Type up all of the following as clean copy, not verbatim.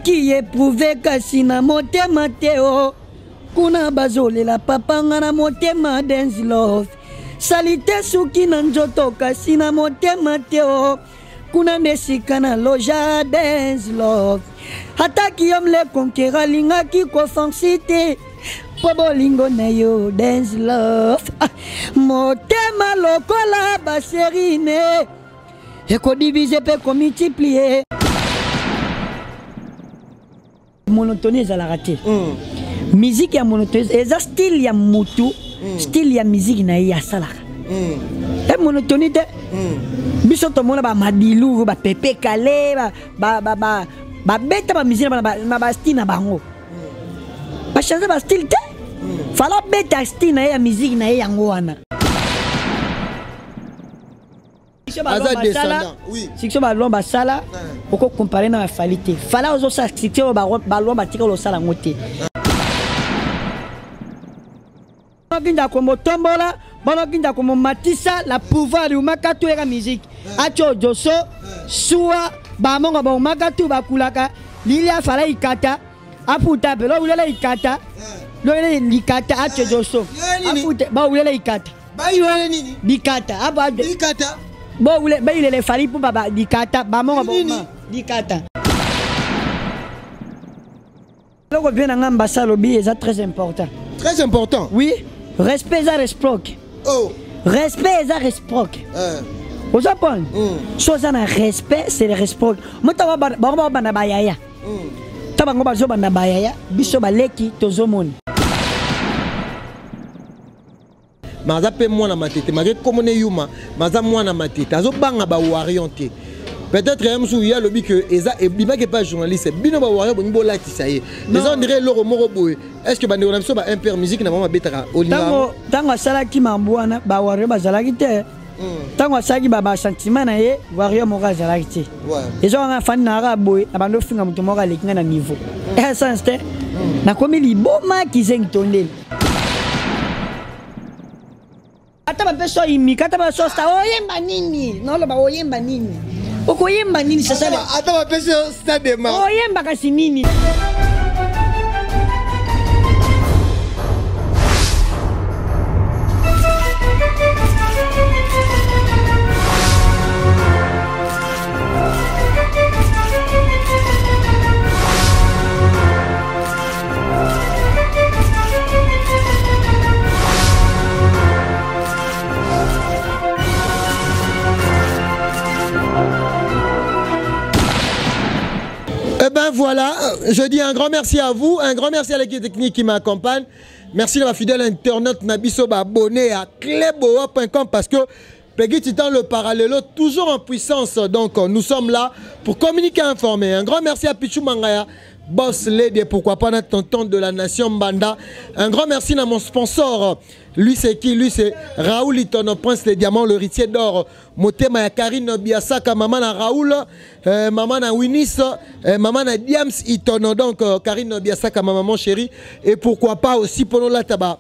Nakoki éprouvé kasi na motema teo. Kuna bazole la papanga na motema dance love. Salite suki na njoto kasi na motema teo. Kuna nesika na loja dance love. Hataki yom le konkera linga ki kofansite. Pobolingo na yo dance love. Motema lokola baserine. Eko diviser pe ko multiplier. Monotonie ezalaka te. Musique ya monotonie eza style ya mutu, style ya musique na ye asalaka. E monotonie te. Biso tomona ba madilu, ba pepe kale, ba beta ba musique na ba style na bango. Ba changer ba style te. Fala beta style na ya musique na ye yango wana. Si tu vas l'ombre sala, pourquoi comparer dans la falité? Fala aux autres si tu vas l'ombre tirer le sala ngote. Kinda comme tombola, bana kinda comme matissa, la pouvoir du makatu et la musique. Acho joso, soa, bamonga ba makatu bakulaka, lilia fala ikata, aputa belo ulela ikata, loele likata acho joso. Aputa ba ulela ikata. Ba ulela nini? Dikata, aba dikata. Bon, il est fallu pour baba dikata, maman dikata. Le revient en ambassadeur c'est très important. Très important. Oui, respect et réciproque. Oh. Respect et réciproque. Au Japon, chose en respect, c'est le réciproque. Moi, tu vas bana bayaya. Tu vas bana bayaya, biso baleki tozomon. Maza pe mwana matete mage komone yuma maza mwana matete azo banga ba orienté peut-être yamsu ya lobi que eza et bima ke pas journaliste bino ba warrior bongo lati ça y est les gens dirait loro moro boy est-ce que bande on a biso ba imper musique na mama betaka olinga tango sala ki mambwana ba warrior ba zalaki te tango saki ba sentiment na ye warrior mo ga zalaki te les gens nga fan na ra boy na bando finga muto mo ga lekinga na niveau essence te na komi liboma ki zeng tondel. Ata ba peso imika ata ba so sta oyemba nini no lo ba oyemba nini okoyemba nini sasa ata ba peso sta de ma oyemba kasi nini. Eh ben voilà, je dis un grand merci à vous, un grand merci à l'équipe technique qui m'accompagne. Merci à ma fidèle internaute Nabiso abonné à cleboa.com parce que Peggy Titan le parallélo toujours en puissance. Donc nous sommes là pour communiquer, informer. Un grand merci à Pichou Mangaya, boss lady, pourquoi pas notre tonton de la nation Banda. Un grand merci à mon sponsor. Lui c'est qui? Lui c'est Raoul Itono, Prince les Diamants, le héritier d'or. Motema ya Karine Biasaka, maman na Raoul, maman na Winis, maman na Diams Itono. Donc Karine Biasaka, ma maman chérie. Et pourquoi pas aussi pour nous là tabac.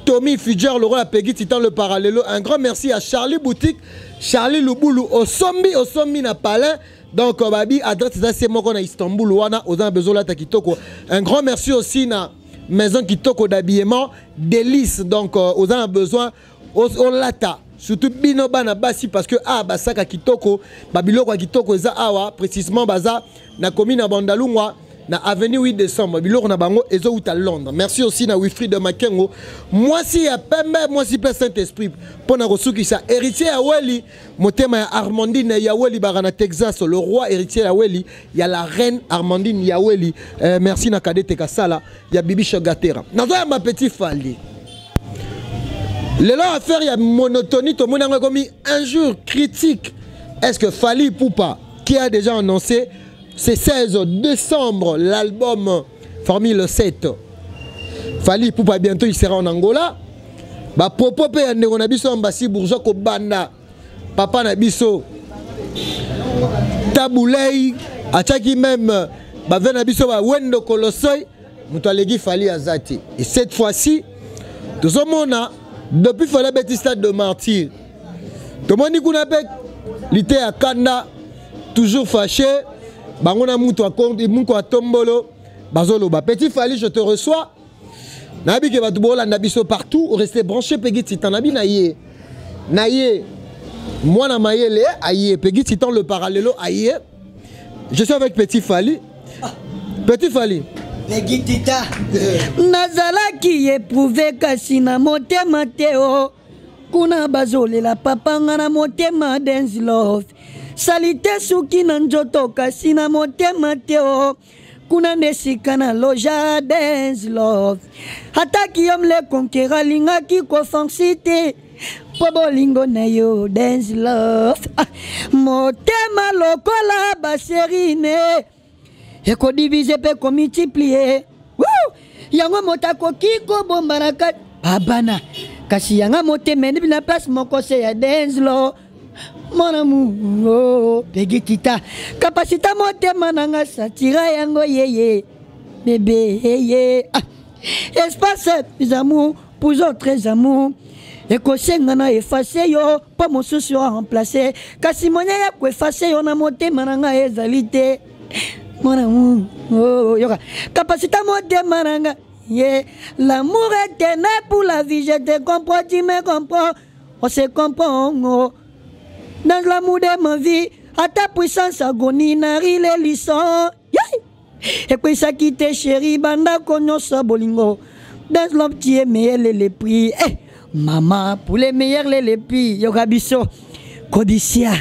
Tommy Fudger, le roi à Peggy Titan le parallélo. Un grand merci à Charlie Boutique, Charlie Louboulou, au sommi na Palin. Donc babi adresse c'est moi qu'on a Istanbul wana aux besoin là Kitoko. Un grand merci aussi na Maison Kitoko d'habillement délice. Donc aux a besoin au lata surtout binoba na basi parce que basaka Kitoko babilo kwa Kitoko za awa précisément baza na commune na Bandalungwa na avenue 8 décembre biloko na bango ezo uta Londres. Merci aussi na Wilfried de Makengo. Moi si ya pembe moi si plein Saint-Esprit pour na resukisa héritier ya Weli motema ya Armandine ya Weli barana Texas le roi héritier ya Weli ya la reine Armandine ya Weli. Merci na Kadete Kasala ya Bibi Shogatera. Nazo ya ma petit Fali. Le là affaire ya monotonie tout le monde a commis un jour critique. Est-ce que Fali Poupa qui a déjà annoncé c'est 16 décembre, l'album Formule 7. Fali Poupa bientôt il sera en Angola. Ba popo pe ya ndeko na biso ambassi bourgeois ko banda. Papa na biso. Taboulei ataki même ba vena biso ba wendo kolosoy muto alegi Fali azati. Et cette fois-ci tout le monde depuis Fali Beti stade de martyr. Tout le monde kuna pe lité à Kanda toujours fâché. Bangona muto akondi munko atombolo bazolo ba Petit Fally je te reçois. Nabi ke batubola nabiso partout restez branché Peggy Titan nabi naye. Naye moi na mayele aye Peggy Titan le parallèlo aye. Je suis avec Petit Fally. Petit Fally. Peggy Titan. Nazalaki éprouvé kasi na motema teo. Kuna bazolela papanga na motema dance love. Salite suki na njoto kasi na motema teo. Kuna nesika na loja dance love. Hataki yomle konkera lingaki kofansite. Pobolingo na yo dance love. Motema lokola baserine. Eko divise pe ko multiplier. Yango motako kiko bombaraka abana. Kasi yanga motema ni na place moko se ya dance love. Mon amour, Peggy Titan. Capacité motema nanga satira yango yeye. Bébé yeye. Espace mes amours pour autres amours. Et que sengana effacer yo pas mon souci remplacer. Kasi monya ya ko effacer yo na motema nanga ezalité. Mon amour, oh yoka. Capacité motema nanga yeah. L'amour est éternel pour la vie, je te comprends, tu me comprends. On se comprend, oh. Dans l'amour de ma vie, à ta puissance agonie, nari les lissons. Et puis ça qui te chéri, banda konyo sa bolingo. Dans l'homme qui est meilleur les prix. Maman, pour les meilleurs les prix, yogabiso. Kodisia,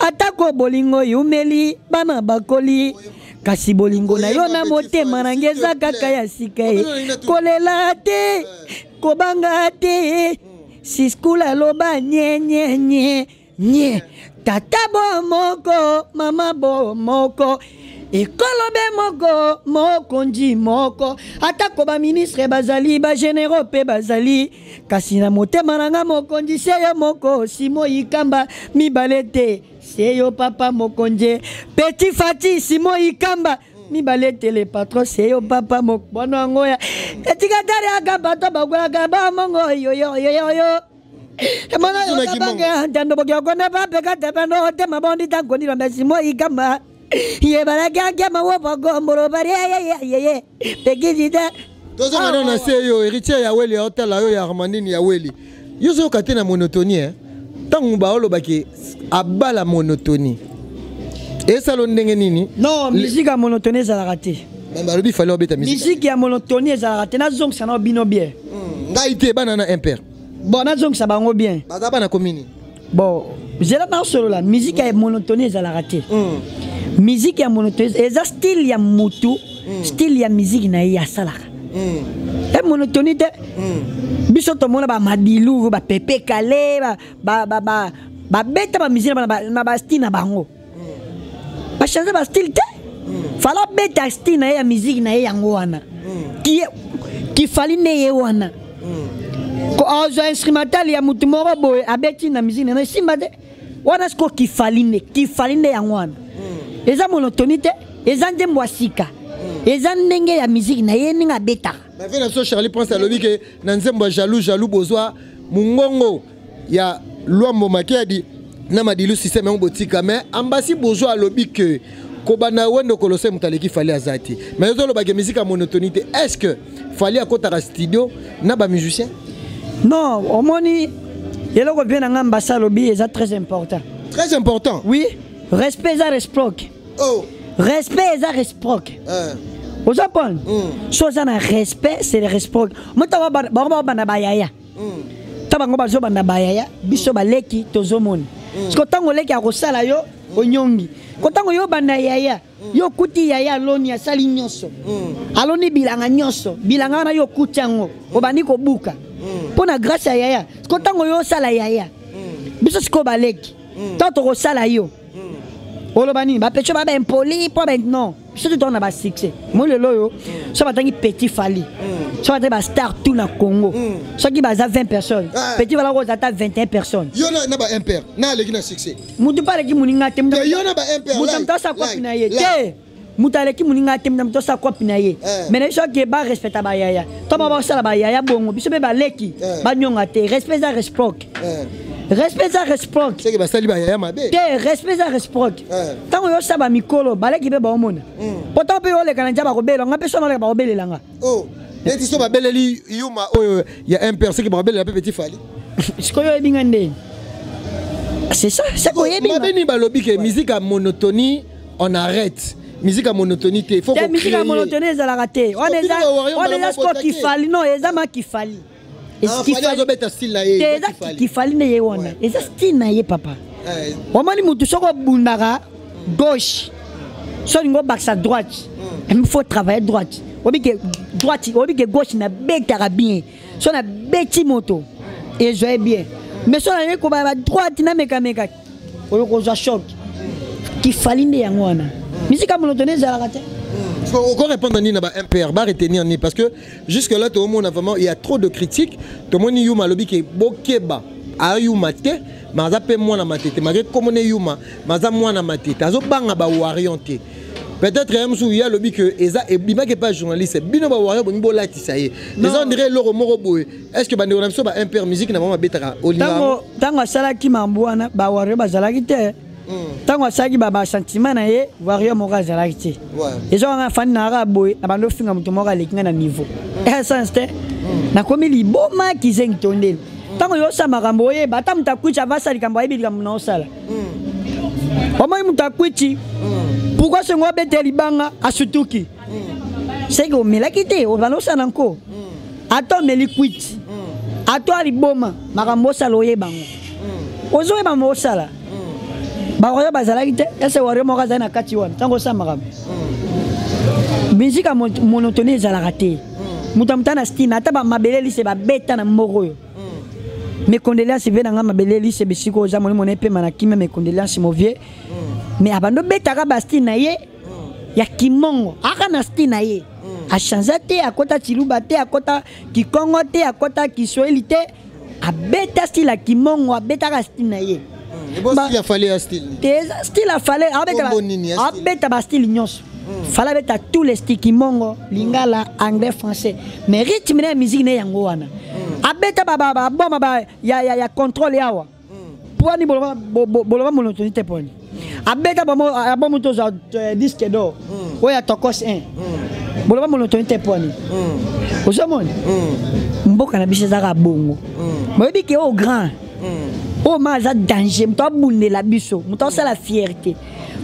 atako bolingo yumeli, bana bakoli. Kasi bolingo na yo na mote marangeza kaka ya sikae. Kolela te, kobanga te. Siskula loba nye nye nye. Nye, tata bo moko, mama bo moko, ekolobe moko, moko nji moko, atako ba ministre bazali, ba généraux pe bazali, kasi na motema nanga moko nji seyo moko, Simo Ikamba mibalete, seyo papa moko nje, Petit Fati Simo Ikamba mibalete le patron seyo papa moko, bono angoya, etikatari agabato bagwa agaba mongo yo yo yo yo yo. Emana yokabanga ntando bokya kona bape katapano tema bondi tankoni la Simo Ikamba ye baraka kama wopo gomboro bari ye Peggy Titan tozo ngana na seyo héritier ya weli hotel yo ya Armandine ya weli yozo katena monotonie tangu baolo baki abala monotonie et ça ndenge nini non musique ya monotonie za raté balobi fallait obeta musique ya monotonie za raté na zong sana bino bien ngaite bana na impair. Bon, na zong ça bango bien. Bazaba na komini. Bon, j'ai la dans solo la musique est monotonie za la raté. Musique est monotonie, et ça style ya mutu, style ya musique na ya sala. Et monotonie de biso to mona ba madilu, ba pepe kale, ba beta ba musique ba style na bango. Ba changer ba style te. Fala beta style na ya musique na ya ngwana. Qui fali ne ye wana. Ko azo instrumental ya mutu moro boy abeti na musique na simba de wana sko kifaline ya ngwana eza monotonité eza ndembo asika eza ndenge ya musique na ye ninga beta ba vena so Charlie pense alobi ke na nzembo jaloux bozwa mungongo ya Luambo Makiadi na madilu système botika mais ambasi bozwa alobi ke kobana wendo kolose mutaleki fali azati mais zo lo ba musique ya monotonité est-ce que fali akota studio na ba musicien. Non, au moni, il y a bien un ambassade c'est très important. Très important. Oui, respect et réciproque. Oh. Respect et réciproque. Au Japon, chose en respect, c'est le réciproque. Moi, tu vas bana bayaya. Tu vas bana bayaya. Biso baleki tozomon. Parce que tant que leki a rosala yo, onyongi. Quand on yo bana yaya, yo kuti yaya loni asali nyoso. Aloni bilanga nyoso, bilanga na yo kutango. Obani ko buka. Pour la grâce à yaya, quand on yo sala yaya, biso sko baleki, tant on sala yo, olobani, ba pecho ba ben poli, pas maintenant, biso tu donnes ba succès. Moi le loyo, ça va tangi Petit Fally, ça va ba star tout na Congo, ça qui baza 20 personnes, Petit Fally rose ata 21 personnes. Yo na ba impair, na leki na succès. Mutu pas leki muninga tem. Yo na ba impair. Mutu ta sa copine na ye. Mutaleki muninga tem na to sa copine na ye. Mais les gens qui ba respecta ba yaya. To ba ba sala ba yaya bongo, biso be ba leki, ba nyonga te, respect za réciproque. Respect ça réciproque. C'est que basali ba ya mabe. Respect ça réciproque. Tant yo saba mikolo, balé ki be ba omona. Pourtant pe yo le kana njaba ko belo, nga pe so na le ba ko belelanga. Oh. Et so ba beleli yuma oh il y a un père qui ba beleli petit fali. Ce que yo ebinga ndé. C'est ça, c'est quoi ebinga. Mabeni ba lobi que musique à monotonie, on arrête. Musique à monotonie, il faut qu'on crée. Musique à monotonie, ça l'a raté. On est là ce qu'il fallait, non, exactement qu'il fallait. Est-ce qu'il fallait un style là? C'est qu'il fallait ne on. Et ça style na ye papa. On m'a dit mutu soko bundara gauche. So ngo baxa droite. Il faut travailler droite. Obi que droite, obi que gauche na betara bien. So na beti moto. Et je vais bien. Mais so na ko ba droite na meka. Oyo ko za choc. Qu'il fallait ne yango wana. Musique à monotonie, ça l'a raté. Il faut encore répondre à Nina MPR, retenir parce que jusque là, tout le monde a vraiment, il y a trop de critiques. Tout le monde yuma lobby qui est bokeba, ayuma te, mais ça peut moins na matete. Malgré comme on est yuma, mais ça moins na matete. Azo banga ba orienté. Peut-être il y a lobby que Eza et bima qui pas journaliste, bino ba warrior bon là ça y est. Les gens diraient l'oro moro boy. Est-ce que bande on ba MPR musique na vraiment betara Oliva. Tango sala ki mambuana ba warrior ba zalaki te. Tant que ça qui baba sentiment na ye warrior moral zalaki ils ont un fan na raboy na bando finga mutu moral lekinga na niveau essence te na komi liboma ki zengtondel tant que yo sa makambo ye bata mutakucha vasa likambo yebi likambo na osala Oma mutakuchi pourquoi ce ngo bete libanga asutuki c'est que melaki te o balosa nanko ato meliquiti ato liboma makambo sala ye bango ozo ye bango sala ba roya bazalaki te ese warrior mo kaza na kati wana tango sa makambo musique à monotonie ezalaka te mutu amutana style ata ba mabeleli se ba beta na moko yo mes condoléances ve na nga mabeleli se bisiko za moni mona pe manakime mes condoléances mo vie mais abando beta ka ba style na ye ya kimongo aka na style na ye a changer te akota chiluba te akota kikongo te akota kiswahili te a beta style a kimongo a beta ka style na ye. Il a fallu un style. Style a fallu. Abeta ba style nyos. Fallait mettre tous les styles qui mongo, lingala, anglais, français. Mais rythme de musique ne yango wana. Abeta ba bon ba ya contrôle yawa. Pour ni bolova monotonie te poni. Abeta ba bon moto za disque d'or. Oya tokos 1. Bolova monotonie te poni. Osamoni. Mboka na biche za bongo. Moi bi ke au grand. Oh, mais ça danger, m't'a boulé la biso, m't'a c'est la fierté.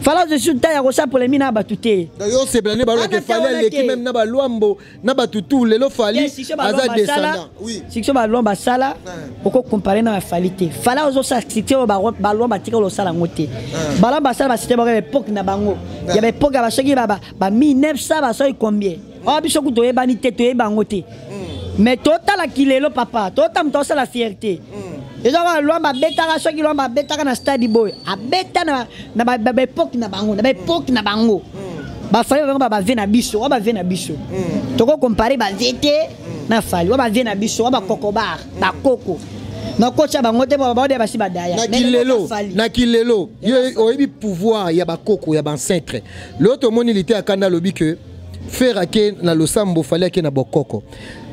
Fallait je suis taille à ça pour les mina batouté. D'ailleurs c'est blané balo que fallait l'équipe même na ba luambo, na batutu le lo fali aza descendant. Oui. Si que ba lomba sala, oko comparer na falité. Fallait aux ça cité ba lomba tika lo sala ngote. Bala ba sala ba cité ba époque na bango. Il y avait époque ba soki ba 1900 ba soki combien. Oh biso ku toye bani te toye bangote. Mais total a kilelo papa, total m't'a c'est la fierté. Les gens l'homme a bétara ceux qui l'homme a bétara na stade boy a béta na époque na bango na époque na bango ba fallait vraiment ba vena biso ba vena biso toko comparer ba vete na fali ba vena biso ba kokobar ba koko na kocha bango te ba de ba si ba daya na kilelo yo oyebi pouvoir ya ba koko ya ba centre l'autre monilité akanda lobi que faire ake na losambo fallait ake na bokoko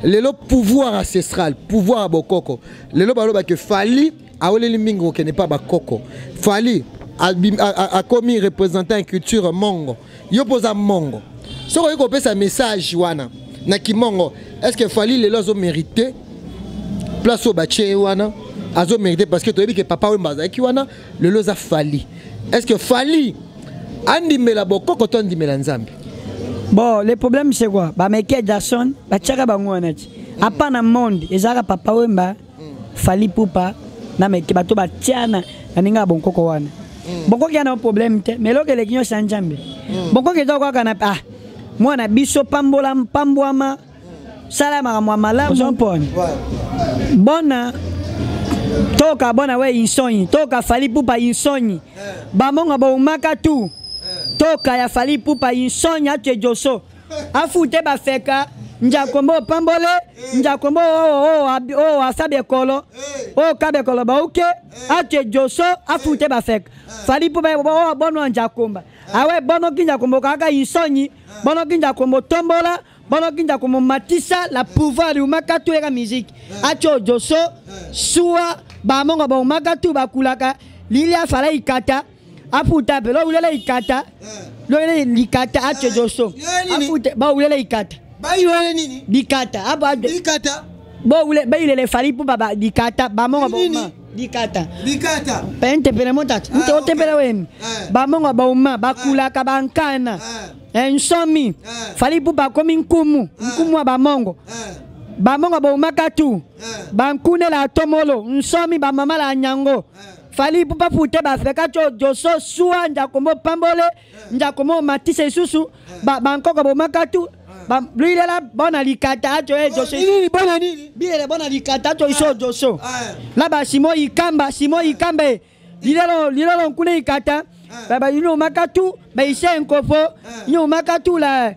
lelo pouvoir ancestral pouvoir à bokoko lelo baloba que fali aweleli mingo ke n'est pas bakoko fali a commis représentant une culture mongo yo posa mongo so ko pesa message wana na kimongo est-ce que fali lelo zo mérité place au baché wana azo mérité parce que tu dis que papa wembaza ki wana lelo za fali est-ce que fali andimela bokoko to andimela nzambe. Bon, le problème c'est quoi? Bah mais Jackson, bah tchaka bango anati. Apa na monde, ezaka papa wemba, fali pupa, na me ke bato ba tiana, aninga bonko ko wana. Bonko ki ana problème te, mais lo ke le kinyo sanjambe. Bonko ke zako kana ah, moi na biso pambola pamboama, salama mwa malamu zomponi. Bona toka bona we insonyi, toka fali pupa insonyi. Ba monga ba umaka tu. Toka ya fali pupa insonya te joso afute ba feka njakombo pambole njakombo asabe kolo kabe kolo ba uke ate joso afute ba feka fali pupa bono njakomba awe bono kinja kombo kaka insonyi bono kinja kombo tombola bono kinja kombo matisa la pouvoir umaka tu era musique ate joso suwa ba mongo ba makatu ba kulaka lilia fala ikata aputa pe lo ulela ikata lo ulela ikata acho joso aputa ba ulela ikata ba ulela nini dikata aba dikata ba ulela ba ulela fali pu ba dikata ba mongo ba dikata pente pele montat nte otepele wem ba mongo ba uma ba kulaka ba nkana ensomi fali pu ba komi nkumu ba mongo ba mongo ba umakatu ba nkune la tomolo nsomi ba mama la nyango fali pu pa pute ba feka joso suwa njakomo pambole njakomo matise susu ba nkoko ba umakatu ba brile la bona likata acho joso nini bona nini bile bona likata acho iso joso la ba simo ikambe lilelo nkune ikata ba yino makatu ba ise nkofo yino makatu la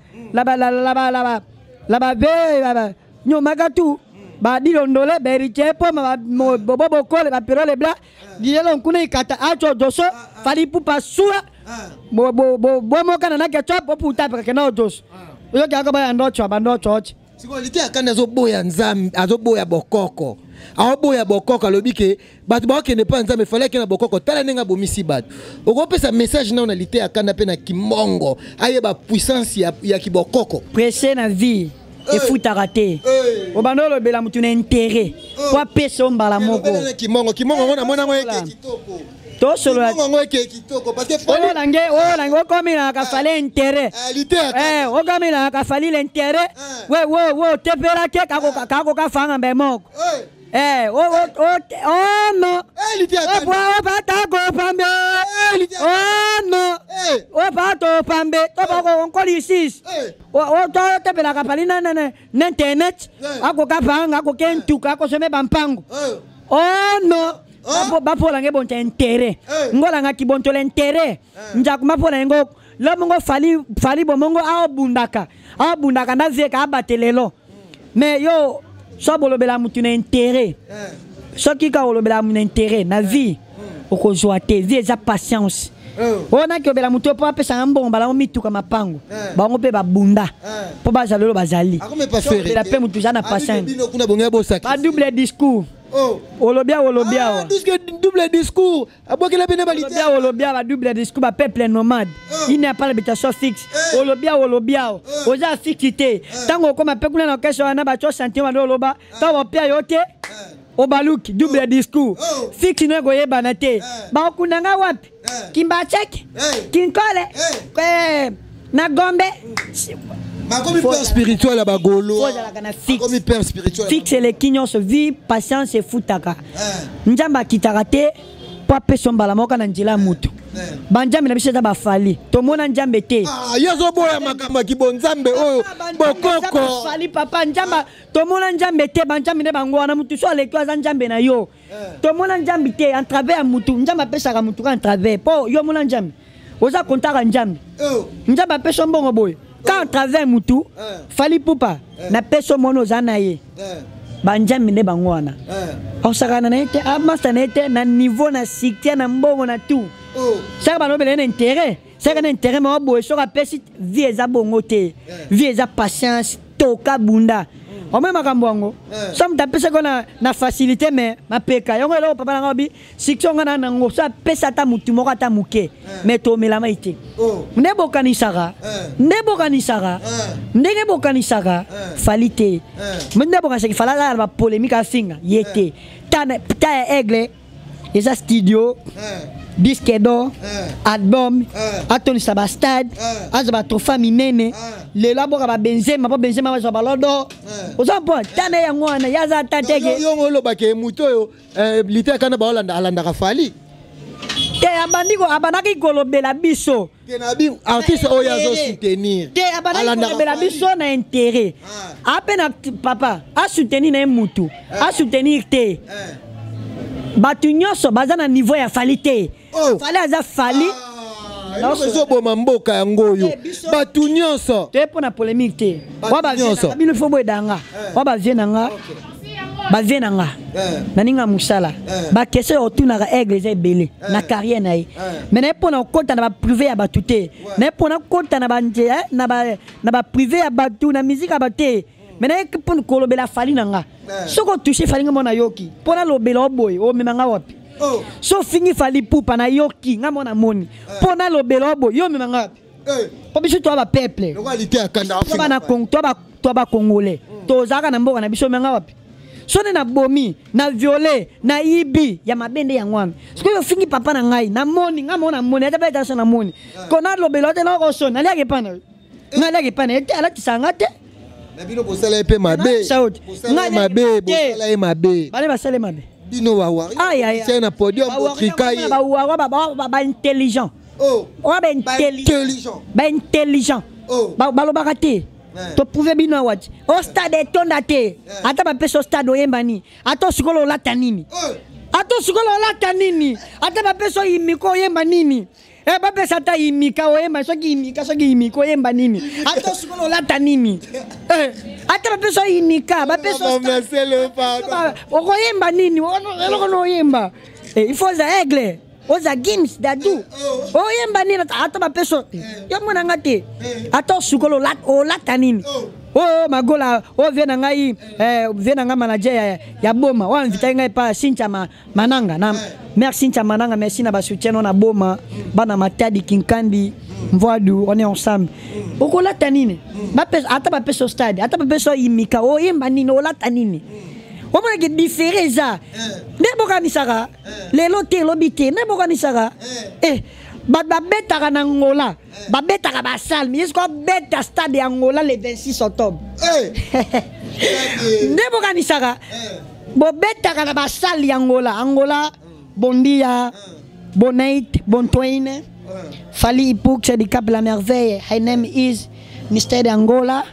be nyo makatu ba dilondole berichepo ma bobo kole ba pirole bla dilelo nkune ikata acho joso fali pupa sua bo mokana na ketchup puta pa kana joso yo ka ba ndo church siko lite akana zo boya nzambe azoboya bokoko azoboya bokoko lobike batu ba okende pa nzambe fallait que na bokoko tala nenga bomisi batu okopesa message na lite akana pe na kimongo aye ba puissance ya kibokoko pressé na vie et fout arrêté au bandolo bela mutu na intérêt kwa peso mbala moko kimongo ngona mona ngwe kitoko to solo ngwe kitoko parce que o langue comme na ka fallait intérêt o comme na ka fallait l'intérêt wo tepera ke kako ka fanga mbe moko no pato pambe to bako onkoli sis to tepela ka palina na internet ako ka fanga ako kentuka ako seme bampango no bapola nge bonta intérêt ngola ngaki bonto l'intérêt nja kumapola ngo lomongo fali bomongo abundaka na veka abatelelo mais yo so bolobela mutu na intérêt soki ka olobela mutu na intérêt na vie okozwa te vie eza patience ona ki obela mutu po apesa mbongo bala mituka mapango bango pe babunda po bazalelo bazali obela pe mutu za na patience pas double discours olobia double discours abokela bene balite olobia ba double discours ba peuple nomade il n'y a pas l'habitation fixe olobia oza fixité tango koma pe kuna na kesho na ba cho sentiment oloba tango pia yote obaluki double discours fixe no goyeba na te ba kunanga wapi kimba check kinkole na gombe comme père spirituel à bagolo comme père spirituel fixe les quignon se vie patience et futaka njamba kitarate pa peso mbala moka na njila mutu banjambe na biseta ba fali to mona njambe te yazo boya makamba kibonzambe oyo bokoko fali papa njamba to mona njambe te banjambe ne bango na mutu so le kwa njambe na yo to mona njambe te en travers mutu njamba pesa ka mutu en travers po yo mona njambe oza kontaka njambe njamba peso mbongo boy quand travers mutu fali pupa na peso mono zanaye banjambe ne bango wana osakana na ete amasa na ete na niveau na siktia na mbongo na tout ça va nobel intérêt c'est un intérêt mais boy so ka pesi vie za bongo te vie za patience toka bunda o même makambo ngo so mtapesa kona na facilité mais mapeka yongo lo papa ngobi sikio ngana na ngo so pesa ta mutu moko ta muke mais to melama ite ndebo kanisaka ndenge bokanisaka falite ndebo kanisaka fala ba polémique afinga yete ta aigle eza studio disque d'or album atoni sabastad azaba trofa minene le labo ka Benzema ba balodo ozampo tane ya ngwana yaza tatege yongo lo bake muto yo lite kana ba alanda ka fali te abandiko abanaki kolobela biso te na bi artiste o yazo soutenir te abanaki kolobela biso na intérêt apena papa a soutenir na mutu a soutenir te batu nyonso baza na niveau ya fali te fali aza fali nazoboma mboka yango yo batu nyonso te mpo na polémique te bino fo boyedanga wa bavie nanga naninga mosala bakese otunaka aigle eza ebele na carrière na ye mais naye mpo na okota na baprivé ya batu te naye mpo na okota na baprivé ya batu na miziki ya batu te maintenant pour kolobela fali nanga soko toucher fali ngamo na yoki pona lobela boy o memanga wapi so fingi fali pupa na yoki ngamo na moni pona lobela boy yo memanga wapi po biso to ba peuple localité akanda to na Congo to ba congolais to zaka na mboka na biso memanga wapi so na bomi na violé na ibi ya mabende ya ngwami siko yo fingi papa na ngai na moni ngamo na moni ata beta na moni kona lobela te na ko so na liake pana na liake pana ete ala tisanga te na bino bosala pe mabe bosala mabe bosala mabe bale basale mabe bino wawa c'est na podium botrikai ba intelligent ba intelligent ba intelligent ba lo bakate to pouvez bino wati au stade tonda te ata ba peso stade oyembani ata sikolo lata nini ata sikolo lata nini ata ba peso imiko oyemba nini ba pesa ta imika oyemba soki imiko oyemba nini ata sikolo lata nini ata ba peso imika ba peso oyemba nini ono oyemba il faut za aigle oza games dadu oyemba nini ata ba peso yo mona ngate ata sikolo lata nini magola viena ngai viena nga manager ya boma wa invite ngai pa Sincha Mananga na merci Sincha Mananga merci na ba soutien na boma bana matadi kinkandi mvoadu on est ensemble okola tanine ba pesa ata ba peso stade ata ba peso imika oyemba nini olata nini o mona ke diferenza ne bokanisaka lelo te lobite ne bokanisaka babetaka na Angola babetaka basal mais est-ce beta stade Angola le 26 octobre ne bokanisaka bobetaka na basal Angola bondia bonait bontoine fali ipuk c'est du Cap la merveille her name is Mr. d'Angola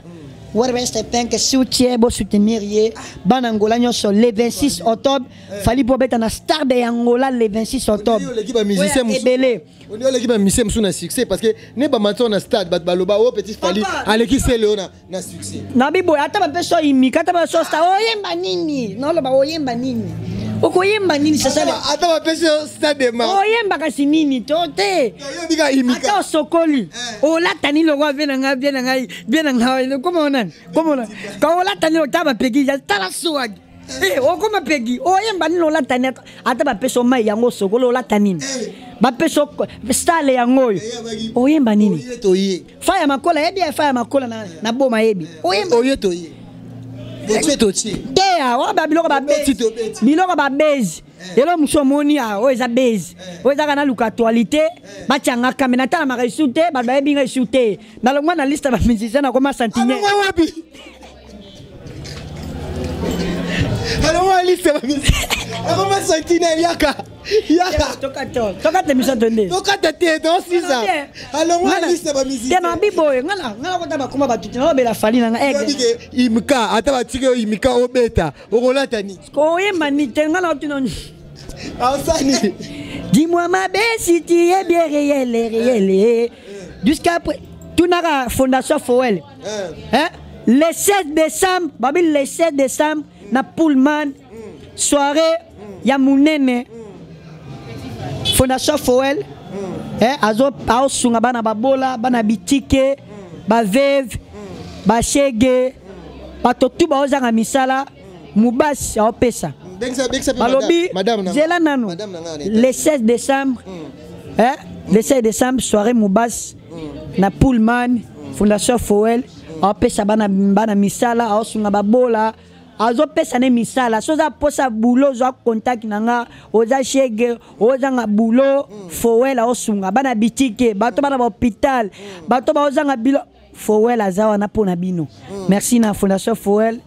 West Pink soutien bo soutenir ye ban Angola nyonso le 26 octobre fali po beta na star de Angola le 26 octobre l'équipe musicien on est l'équipe musicien na succès parce que ne ba maton na stade bat baloba o petit fali à l'équipe c'est Léona na succès na bibo ata ba peso imika ata ba so star oyemba nini no lo ba oyemba nini okoyemba nini sasa ata ba peso stade ma oyemba kasi nini tote oyemba imika ata sokoli o latani lo wa bien nga comment on quand on latani lo taba pegi ya tala swag o koma pegi oyemba nini lo latani ata ba peso mai yango sokolo latani ba peso style yango oyemba nini faya makola ebi faya makola na boma ebi oyemba oyetoye Dea, wa ba biloko ba base. Biloko ba base. Elo musomoni a o eza base. O eza kana luka actualité, ba tianga kamena tala ma resute, ba ba binga resute. Na lo mwana liste ba musicien na koma santinye. Alors moi liste ba musicien. Na koma santinye yaka. Toka te misa tonde. Toka te do sisa. Alors moi liste ba musicien. Tena bibo ngala ko taba kuma ba tutina be la fali na ege. Imka ata ba tike imka obeta. Okolata ni. Ko yemba ni tengala tunon. Ausani. Dis-moi ma belle si tu es bien réel. Jusqu'à Tunara Fondation Foel. Le 16 décembre, Babil le 16 décembre na Pullman soirée ya munene. Fondation Foel. Azo pao sunga bana babola, bana bitike, ba veve, ba shege, ba totu ba ozanga misala, mubasi a opesa. Balobi, Zela Nano, le 16 décembre, le 16 décembre, soirée Moubas, na Pullman, Fondation Foel, a pesa bana misala, a osunga babola, a zo pesa ne misala, soza posa boulot, zo contact nanga, oza shege, oza nga boulot, Foel a osunga, bana bitike, bato bana hôpital, bato ba oza nga bilo, Foel a zawa na pona bino. Merci na Fondation Foel,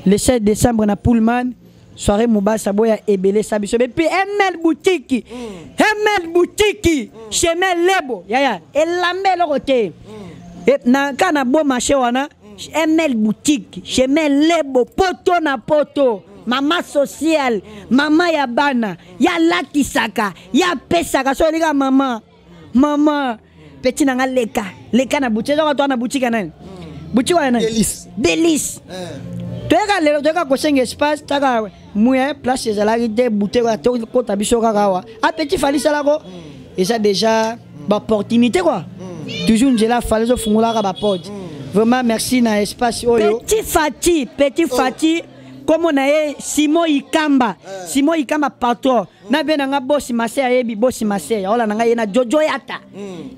le 16 décembre na Pullman, soirée Moubasa boya ebele sabiso et puis ML boutique chemin lebo ya elambe lo côté et na kana bo marché wana ML boutique chemin lebo poto na poto mama social mama ya bana ya latisaka ya pesaka so lika mama petit na leka na boutique to na boutique nani boutique wana Délice Toka kosenga espace taka muye place ezalaki te bouteille ya to kota biso kaka wa a petit fali salako et ça déjà ba opportunité quoi toujours njela fali zo fungula ka ba porte Vraiment merci na espace oyo. Petit Fati. Comme on a Simon Ikamba patron. Na be na boss Masé ayebi boss Masé. Ola na nga Jojo Yata.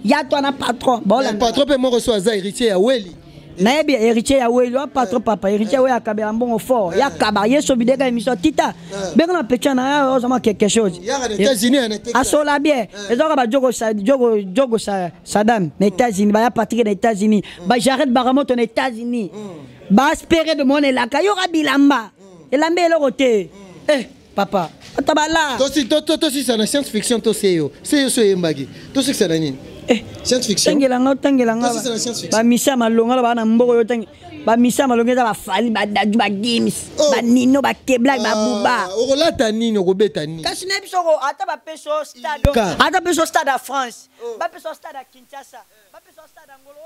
Yato na patron. Bola patron pe mo reçoit za héritier ya Weli. Na yebi héritier ya Weli, patron papa héritier ya Kabela mbongo fort. Ya kaba yeso bideka émission Tita. Ben na pecha na ozama quelque chose. Ya na États-Unis na Texas. Asola bien. Ezoka ba Jogo Saddam na États-Unis, ba ya Patrick na États-Unis. Ba Jared Baramoto na États-Unis. Ba espérer de mon elaka yora bilamba. Elamba elo côté. Papa. Tabala. Toi si c'est la science-fiction to seyo. Seyo so yembagi. To c'est ça nini? Science-fiction. Tangelanga. Ba misa malonga ba na mboko yo tangi. Ba misa malonga ba fali ba daju ba games. Ba nino ba kebla ba buba. Okolata nini okobeta nini? Kasi na biso ko ata ba peso stade. Ata peso stade à France. Ba peso stade à Kinshasa. Ba peso stade à Ngolo.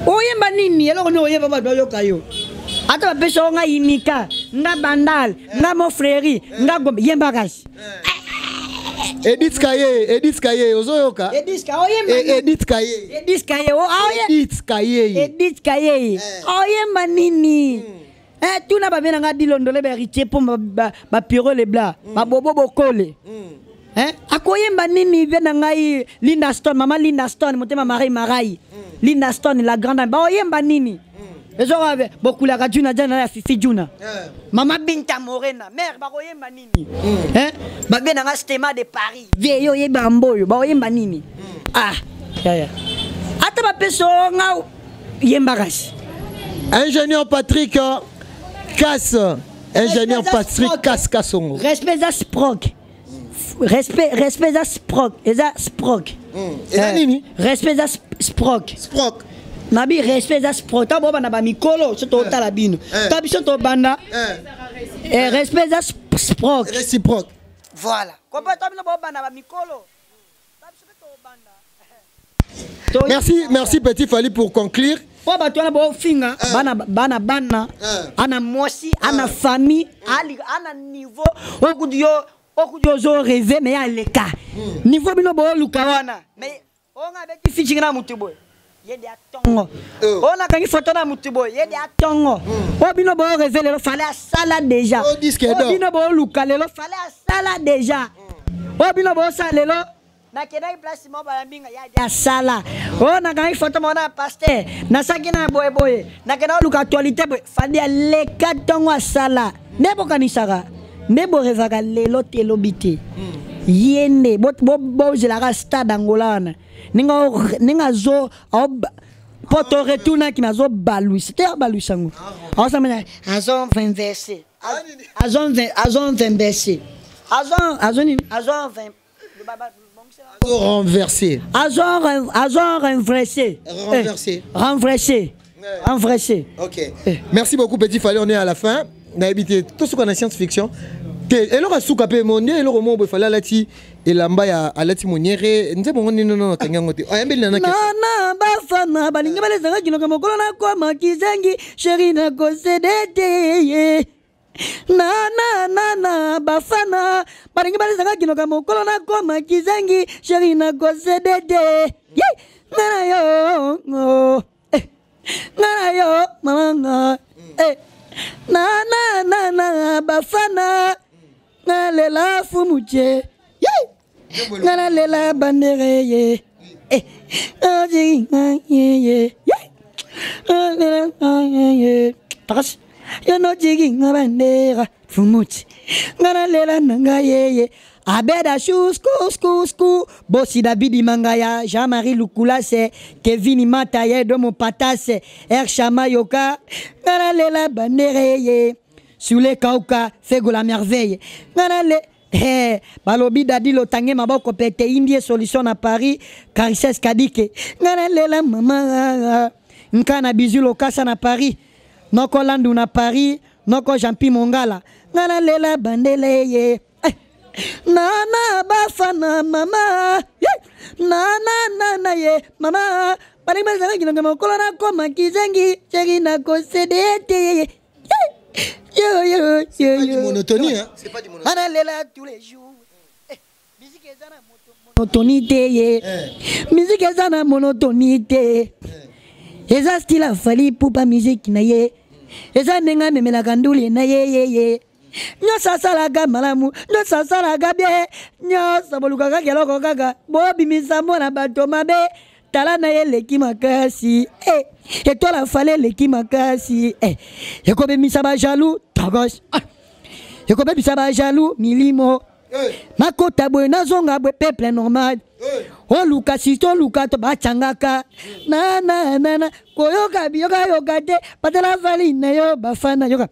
Oyemba nini? Eloko no oyemba ba yo kayo. Ata ba peso nga imika, nga bandal, nga mo frère, nga gombe yemba kasi. Edith Kaye, ozoyoka. Edith Kaye. Oyemba nini? Tuna ba bena nga dilondole ba héritier pour ba piro le bla, ba bobo bokole. Akoyemba nini bena ngai Linda Stone, maman Linda Stone, motema Marai. Linda Stone la grande ba oyemba nini? Beaucoup la radio na Fifi Juna. Maman Binta Morena, mère ba oyemba nini? Ba bena nga Stema de Paris. Vieyo yeba mboyo, ba oyemba nini? Ya. Ata ba peso nga yemba gas. Ingénieur Patrick Casse. Ingénieur Patrick Casse-Kassongo. Respect za Sprock. Respect za Sprock. Eza Sprock. Eza nini? Respect za Sprock. Nabi respect za Sprock. Ta boba na ba mikolo, so to tala bino. Ta biso to banda. Respect za Sprock. Réciproque. Voilà. Kopa ta bino boba na ba mikolo. Ta biso to banda. Merci Petit Fali pour conclure. Po ba tona bo finga bana ana mosi ana famille ana niveau okudio zo rêver mais ya leka niveau bino bo lukawana mais onga beti fitching na mutubo yede atongo ona kangi photo na mutubo yede atongo o bino bo rêver le fallait sala déjà o bino bo lukalelo fallait sala déjà o bino bo salelo na kena place mo ba mbinga ya sala o na kangi photo mona pasteur na sakina boy na kena luka actualité boy fallait leka tongo sala nebo kanisaka nebo revaka lelo telobite yende bo jelara stade angolana ninga zo poto retourna ki nazo balui c'était balui sango ensemble azon 20 versets azon 20 versets azon 20 renversé renversé. OK. Merci beaucoup Petit Fallait, on est à la fin. Na habité tout ce qu'on a science-fiction. Et alors souka pe mondier et le roman be fala lati et lamba ya alati moniere nze bongo non tangangote ayambe nana ke na bafana balinga balezanga kino kamokolo na kwa makizangi chéri na kosedete na bafana balinga balezanga kino kamokolo na kwa makizangi chéri na kosedete ngana yo mama na bafana ngalela fumuche ngalela bandere ye takas yo no jigi ngabandera fumuche ngalela nanga ye Abeda sku Bossi David Mangaya Jean-Marie Lukulase Kevin Mataye Domo Patase Erchama Yoka Ngaralela Bandereye Soule Kauka Fego la merveille Ngarale Balobi Dadi Lotange Maboko Pete Indie Solution à Paris Carices Kadike Ngaralela Mama Nkana Bizu Lokasa na Paris Noko Landu na Paris Noko Jampi Mongala Ngaralela Bandeleye Nana bafana mama na ye mama bari mazanga kino kama kolona koma kizangi chegi na kosedete yo monotonie hein c'est pas du monotonie ana lela tous les jours musique ezana monotonité ye musique ezana monotonité eza style afali pupa musique na ye eza nenga memela kanduli na ye nyoso asalaka malamu nyoso asalaka bie nyoso bolukaka keloko kaka bobimisa mona bato mabe tala na ye leki makasi etola fale leki makasi ekobemisa bajalou togos ekobemisa bajalou milimo makota boye nazonga boye peuple normal oluka sisto oluka to bachangaka na koyoka biyoka yoka te batala fali na yo bafana yoka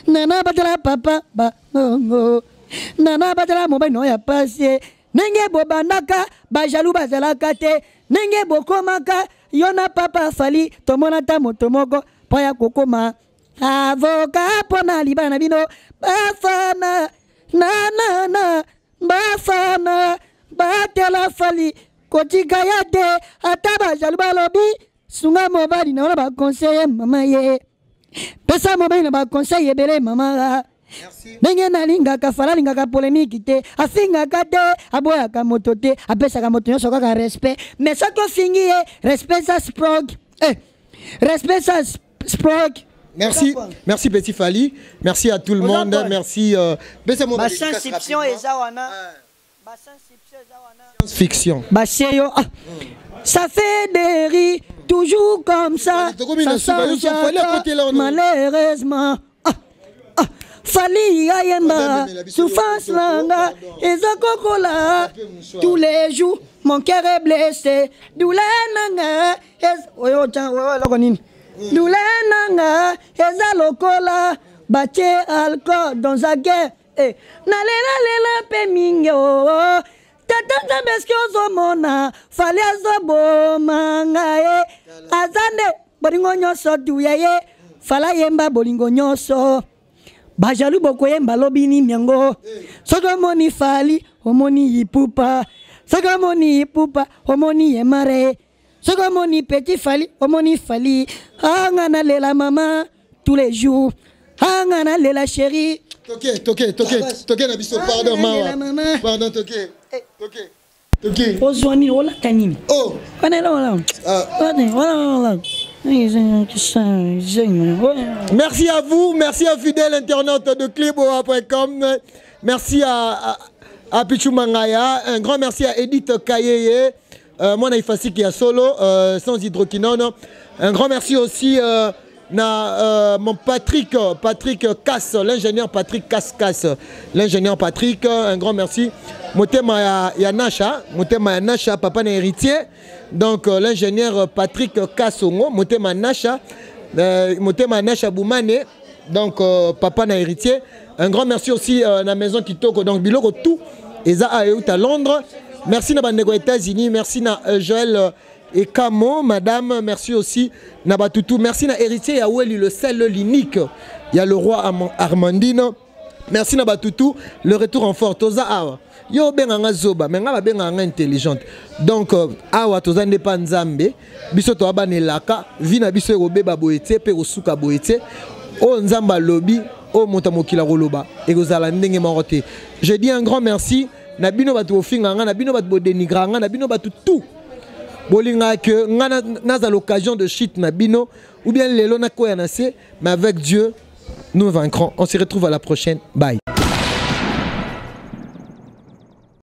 nana batala papa bango nana batala mobali no ya pase nenge bobandaka bajalou bazalaka te nenge bokomaka yona papa fali tomona ta moto moko po ya kokoma avoka pona libana na bino bafana na bafana batela fali kotika ya te ata bajalou balobi sunga mobali na ona ba conseiller mama ye pesa mobali na ba conseiller ebele mama ndenge nalingaka fala alingaka polémique te afingaka te aboyaka moto te apesaka moto nyonso kaka respect mais soki ofingi ye respect sa sprog respect sa sprog. Merci, merci Petit Fally, merci à tout le monde, merci. Fiction. Ça fait des rires, toujours comme ça. Ça change malheureusement. Fali Ayemba, souffrance langa, ezakokola. Tous les jours, mon cœur est blessé. Douleur nanga, Doulenanga, ezalokola, bache alcool dans la guerre. Nalela pemingo, tata beski ozomona, fali azobo manga azande bolingo nyonso duyaye, fala yemba bolingo nyonso. Bajalou boko yemba lobini miango. Soka moni fali, omoni yipupa. Soka moni yipupa, omoni yemare. Soka moni Petit Fally, omoni Fally. Angana lela maman tous les jours. Angana lela chérie. Toké na biso pardon maman. Pardon toké. Ozwani ola kanini. Oh. Voilà. Merci à vous, merci à fidèles internautes de Kleboa.com. Merci à Pichou Mangaya. Un grand merci à Edith Kayeye. Moi, Naïfassi qui a solo, sans hydroquinone. Un grand merci aussi à mon Patrick Cass, l'ingénieur Patrick Cass. L'ingénieur Patrick, un grand merci. Motema Yanasha, papa n'est héritier. Donc l'ingénieur Patrick Kassongo, Motema Nasha Boumane, donc papa n'a héritier. Un grand merci aussi à la maison Kitoko, donc Biloko tout, Eza Ayout à Londres. Merci à aux États-Unis, merci à Joël et Camo, madame, merci aussi à Batoutou, merci à héritier Yahweh, le seul, l'unique. Il y a le roi Armandino. Merci à Batoutou, le retour en force. Toza Awa. Yo benga zoba, menga benga intelligente. Donc awa toza ndepa nzambe, biso to abane laka, vina biso robe baboete pe osuka boete. O nzamba lobi, o monta mokila roloba, et gozala ndenge marote. Je dis un grand merci, na bino batu ofinga nga, na bino batu bodenigra nga, na bino batu tout. Bolinga que nga na l'occasion de shit na bino, ou bien lelo na koya na se, mais avec Dieu, nous vaincrons. On se retrouve à la prochaine. Bye.